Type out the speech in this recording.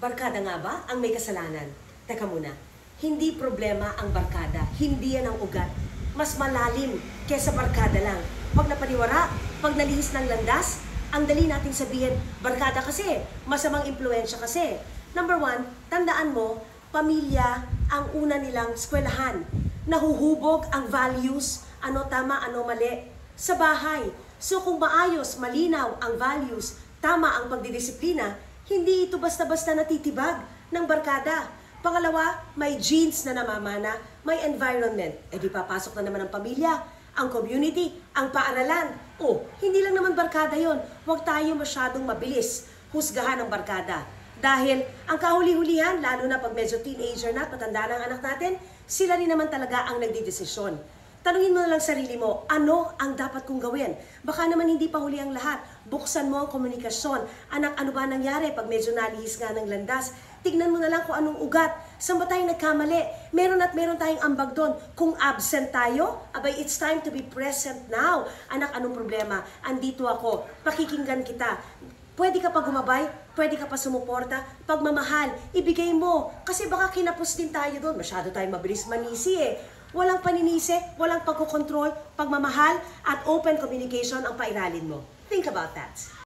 Barkada nga ba ang may kasalanan? Teka muna, hindi problema ang barkada, hindi yan ang ugat. Mas malalim kesa barkada lang. Pag napaniwara, pag nalihis ng landas, ang dali nating sabihin, barkada kasi, masamang impluensya kasi. Number one, tandaan mo, pamilya ang una nilang eskwelahan. Nahuhubog ang values, ano tama, ano mali, sa bahay. So kung maayos, malinaw ang values, tama ang pagdidisiplina, hindi ito basta-basta natitibag ng barkada. Pangalawa, may genes na namamana, may environment. E di papasok na naman ang pamilya, ang community, ang paaralan. O, hindi lang naman barkada yon. Huwag tayo masyadong mabilis husgahan ng barkada. Dahil ang kahuli-hulihan, lalo na pag medyo teenager na, patanda na ang anak natin, sila rin naman talaga ang nagdidesisyon. Tanungin mo na lang sarili mo, ano ang dapat kong gawin? Baka naman hindi pa huli ang lahat. Buksan mo ang komunikasyon. Anak, ano ba nangyari pag medyo nalihis nga ng landas? Tignan mo na lang kung anong ugat. Saan ba tayo nagkamali? Meron tayong ambag doon. Kung absent tayo, abay, it's time to be present now. Anak, anong problema? Andito ako. Pakikinggan kita. Pwede ka pa gumabay, pwede ka pa sumuporta, pagmamahal, ibigay mo. Kasi baka kinapos din tayo doon. Masyado tayo mabilis manisi eh. Walang paninisi, walang pagkokontrol, pagmamahal, at open communication ang pairalin mo. Think about that.